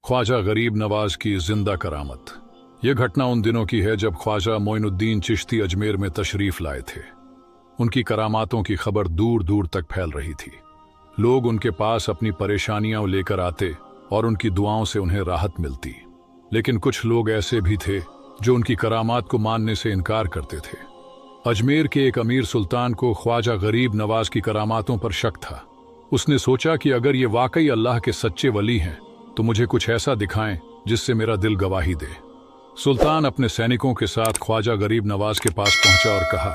ख्वाजा गरीब नवाज की जिंदा करामत। यह घटना उन दिनों की है जब ख्वाजा मोइनुद्दीन चिश्ती अजमेर में तशरीफ लाए थे। उनकी करामातों की खबर दूर दूर तक फैल रही थी। लोग उनके पास अपनी परेशानियां लेकर आते और उनकी दुआओं से उन्हें राहत मिलती। लेकिन कुछ लोग ऐसे भी थे जो उनकी करामात को मानने से इनकार करते थे। अजमेर के एक अमीर सुल्तान को ख्वाजा गरीब नवाज की करामातों पर शक था। उसने सोचा कि अगर ये वाकई अल्लाह के सच्चे वली हैं तो मुझे कुछ ऐसा दिखाएं जिससे मेरा दिल गवाही दे। सुल्तान अपने सैनिकों के साथ ख्वाजा गरीब नवाज के पास पहुंचा और कहा,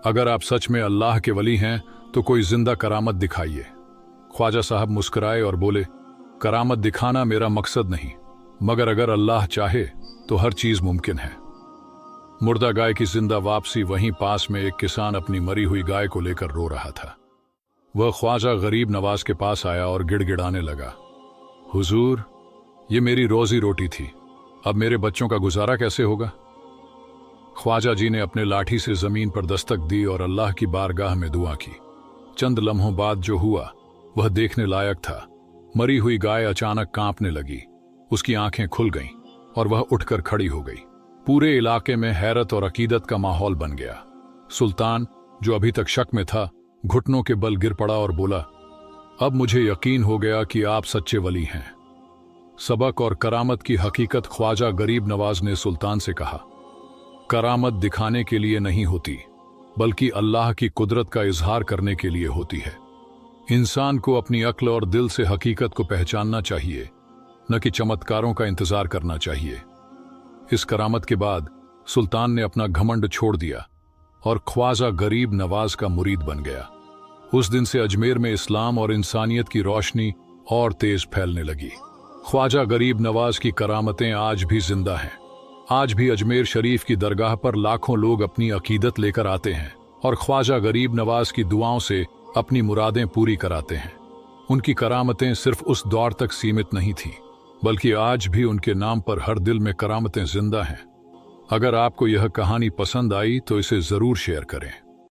अगर आप सच में अल्लाह के वली हैं तो कोई जिंदा करामत दिखाइए। ख्वाजा साहब मुस्कुराए और बोले, करामत दिखाना मेरा मकसद नहीं, मगर अगर अल्लाह चाहे तो हर चीज मुमकिन है। मुर्दा गाय की जिंदा वापसी। वहीं पास में एक किसान अपनी मरी हुई गाय को लेकर रो रहा था। वह ख्वाजा गरीब नवाज के पास आया और गिड़गिड़ाने लगा, हुजूर, ये मेरी रोजी रोटी थी, अब मेरे बच्चों का गुजारा कैसे होगा। ख्वाजा जी ने अपने लाठी से जमीन पर दस्तक दी और अल्लाह की बारगाह में दुआ की। चंद लम्हों बाद जो हुआ वह देखने लायक था। मरी हुई गाय अचानक कांपने लगी, उसकी आंखें खुल गईं और वह उठकर खड़ी हो गई। पूरे इलाके में हैरत और अकीदत का माहौल बन गया। सुल्तान, जो अभी तक शक में था, घुटनों के बल गिर पड़ा और बोला, अब मुझे यकीन हो गया कि आप सच्चे वली हैं। सबक और करामत की हकीकत। ख्वाजा गरीब नवाज ने सुल्तान से कहा, करामत दिखाने के लिए नहीं होती, बल्कि अल्लाह की कुदरत का इजहार करने के लिए होती है। इंसान को अपनी अक्ल और दिल से हकीकत को पहचानना चाहिए, न कि चमत्कारों का इंतजार करना चाहिए। इस करामत के बाद सुल्तान ने अपना घमंड छोड़ दिया और ख्वाजा गरीब नवाज का मुरीद बन गया। उस दिन से अजमेर में इस्लाम और इंसानियत की रोशनी और तेज फैलने लगी। ख्वाजा गरीब नवाज की करामतें आज भी जिंदा हैं। आज भी अजमेर शरीफ की दरगाह पर लाखों लोग अपनी अकीदत लेकर आते हैं और ख्वाजा गरीब नवाज की दुआओं से अपनी मुरादें पूरी कराते हैं। उनकी करामतें सिर्फ उस दौर तक सीमित नहीं थीं, बल्कि आज भी उनके नाम पर हर दिल में करामतें जिंदा हैं। अगर आपको यह कहानी पसंद आई तो इसे जरूर शेयर करें।